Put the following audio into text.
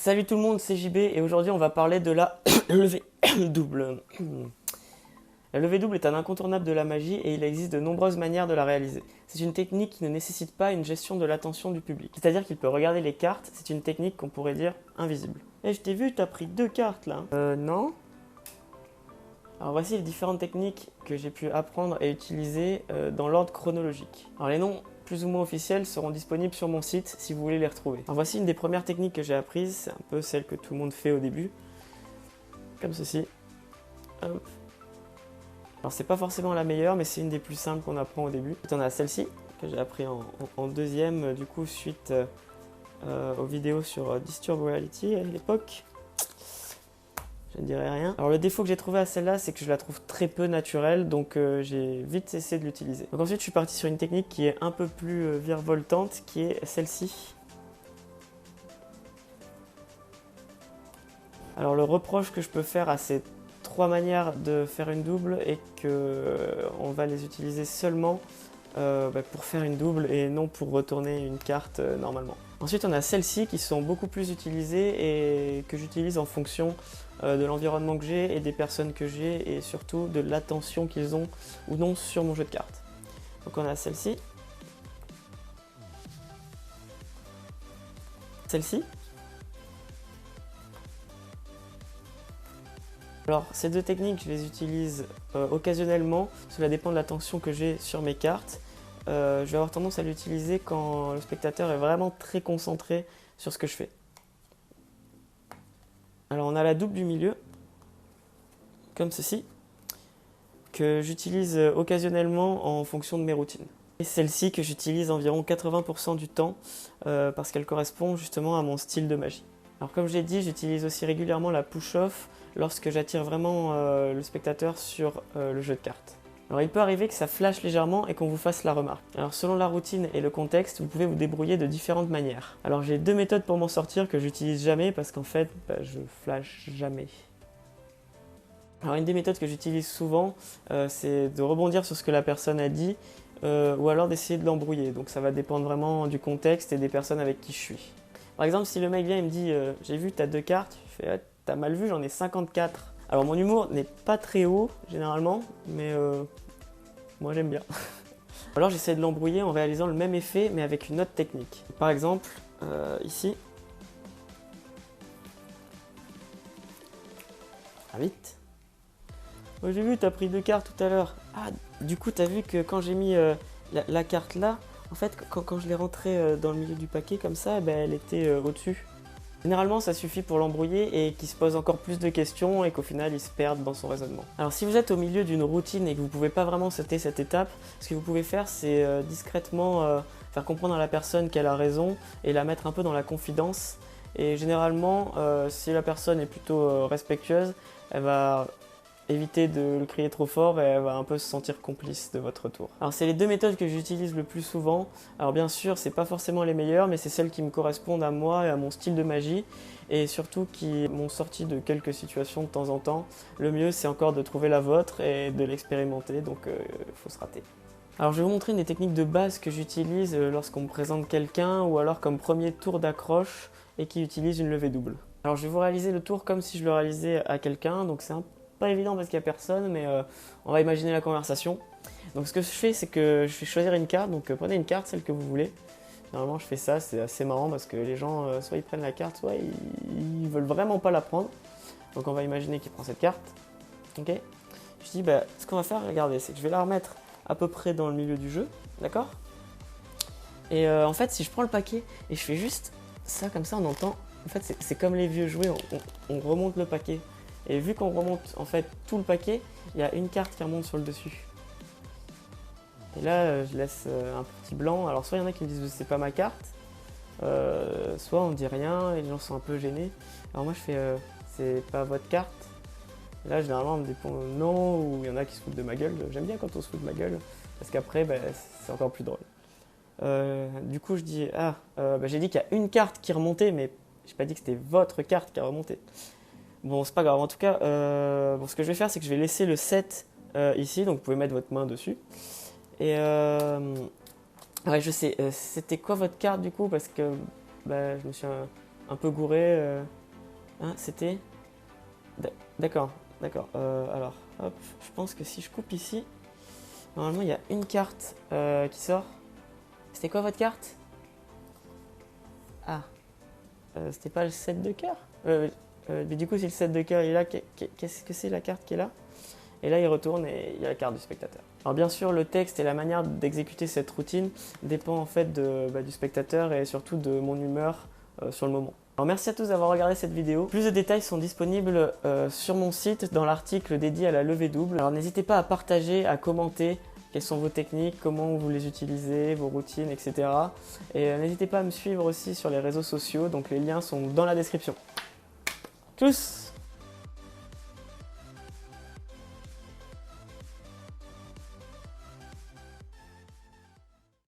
Salut tout le monde, c'est JB et aujourd'hui on va parler de la levée double. La levée double est un incontournable de la magie et il existe de nombreuses manières de la réaliser. C'est une technique qui ne nécessite pas une gestion de l'attention du public. C'est-à-dire qu'il peut regarder les cartes, c'est une technique qu'on pourrait dire invisible. Eh, je t'ai vu, t'as pris 2 cartes là. Non. Alors voici les différentes techniques que j'ai pu apprendre et utiliser dans l'ordre chronologique. Alors les noms plus ou moins officiels seront disponibles sur mon site si vous voulez les retrouver. Alors voici une des premières techniques que j'ai apprises, c'est un peu celle que tout le monde fait au début. Comme ceci. Hop. Alors c'est pas forcément la meilleure mais c'est une des plus simples qu'on apprend au début. Ensuite on a celle-ci que j'ai appris en deuxième du coup suite aux vidéos sur Disturb Reality à l'époque. Je ne dirai rien. Alors le défaut que j'ai trouvé à celle-là, c'est que je la trouve très peu naturelle, donc j'ai vite cessé de l'utiliser. Donc ensuite, je suis parti sur une technique qui est un peu plus virevoltante, qui est celle-ci. Alors le reproche que je peux faire à ces 3 manières de faire une double est qu'on va les utiliser seulement pour faire une double et non pour retourner une carte normalement. Ensuite, on a celles-ci qui sont beaucoup plus utilisées et que j'utilise en fonction de l'environnement que j'ai et des personnes que j'ai et surtout de l'attention qu'ils ont ou non sur mon jeu de cartes. Donc on a celle-ci. Celle-ci. Alors ces deux techniques, je les utilise occasionnellement, cela dépend de l'attention que j'ai sur mes cartes. Je vais avoir tendance à l'utiliser quand le spectateur est vraiment très concentré sur ce que je fais. Alors on a la double du milieu, comme ceci, que j'utilise occasionnellement en fonction de mes routines. Et celle-ci que j'utilise environ 80% du temps parce qu'elle correspond justement à mon style de magie. Alors comme je l'ai dit, j'utilise aussi régulièrement la push-off lorsque j'attire vraiment le spectateur sur le jeu de cartes. Alors il peut arriver que ça flash légèrement et qu'on vous fasse la remarque. Alors selon la routine et le contexte, vous pouvez vous débrouiller de différentes manières. Alors j'ai 2 méthodes pour m'en sortir que j'utilise jamais parce qu'en fait, je flash jamais. Alors une des méthodes que j'utilise souvent, c'est de rebondir sur ce que la personne a dit ou alors d'essayer de l'embrouiller. Donc ça va dépendre vraiment du contexte et des personnes avec qui je suis. Par exemple, si le mec vient et me dit « j'ai vu, t'as 2 cartes », je fais « t'as mal vu, j'en ai 54 ». Alors mon humour n'est pas très haut généralement, mais moi j'aime bien. Alors j'essaie de l'embrouiller en réalisant le même effet mais avec une autre technique. Par exemple, ici. Ah vite. Oh, j'ai vu, t'as pris 2 cartes tout à l'heure. Ah, du coup t'as vu que quand j'ai mis la carte là, en fait quand je l'ai rentrée dans le milieu du paquet comme ça, elle était au-dessus. Généralement, ça suffit pour l'embrouiller et qu'il se pose encore plus de questions et qu'au final, il se perde dans son raisonnement. Alors, si vous êtes au milieu d'une routine et que vous ne pouvez pas vraiment sauter cette étape, ce que vous pouvez faire, c'est discrètement faire comprendre à la personne qu'elle a raison et la mettre un peu dans la confidence. Et généralement, si la personne est plutôt respectueuse, elle va éviter de le crier trop fort et elle va un peu se sentir complice de votre retour. Alors c'est les 2 méthodes que j'utilise le plus souvent. Alors bien sûr, c'est pas forcément les meilleures, mais c'est celles qui me correspondent à moi et à mon style de magie et surtout qui m'ont sorti de quelques situations de temps en temps. Le mieux, c'est encore de trouver la vôtre et de l'expérimenter, donc il faut se rater. Alors je vais vous montrer une des techniques de base que j'utilise lorsqu'on me présente quelqu'un ou alors comme premier tour d'accroche et qui utilise une levée double. Alors je vais vous réaliser le tour comme si je le réalisais à quelqu'un, donc c'est pas évident parce qu'il n'y a personne, mais on va imaginer la conversation. Donc ce que je fais, c'est que je vais choisir une carte, donc prenez une carte, celle que vous voulez. Normalement je fais ça, c'est assez marrant parce que les gens, soit ils prennent la carte, soit ils veulent vraiment pas la prendre. Donc on va imaginer qu'il prend cette carte. Ok. Je dis, ce qu'on va faire, regardez, c'est que je vais la remettre à peu près dans le milieu du jeu, d'accord. Et en fait, si je prends le paquet et je fais juste ça comme ça, on entend. En fait, c'est comme les vieux jouets, on remonte le paquet. Et vu qu'on remonte en fait tout le paquet, il y a une carte qui remonte sur le dessus. Et là, je laisse un petit blanc. Alors soit il y en a qui me disent c'est pas ma carte, soit on dit rien et les gens sont un peu gênés. Alors moi je fais c'est pas votre carte. Et là généralement on me répond non, ou il y en a qui se foutent de ma gueule. J'aime bien quand on se fout de ma gueule, parce qu'après c'est encore plus drôle. Du coup je dis j'ai dit qu'il y a une carte qui remontait, mais j'ai pas dit que c'était votre carte qui a remonté. Bon, c'est pas grave. En tout cas, ce que je vais faire, c'est que je vais laisser le 7 ici. Donc, vous pouvez mettre votre main dessus. Et ouais, je sais. C'était quoi votre carte du coup? Parce que je me suis un peu gouré. Hein, c'était... D'accord, d'accord. Alors, hop, je pense que si je coupe ici, normalement il y a une carte qui sort. C'était quoi votre carte? Ah, c'était pas le 7 de cœur? Mais du coup, si le 7 de cœur il est là, qu'est-ce que c'est la carte qui est là? Et là, il retourne et il y a la carte du spectateur. Alors bien sûr, le texte et la manière d'exécuter cette routine dépend en fait du spectateur et surtout de mon humeur sur le moment. Alors merci à tous d'avoir regardé cette vidéo. Plus de détails sont disponibles sur mon site dans l'article dédié à la levée double. Alors n'hésitez pas à partager, à commenter quelles sont vos techniques, comment vous les utilisez, vos routines, etc. Et n'hésitez pas à me suivre aussi sur les réseaux sociaux, donc les liens sont dans la description. Tchuss!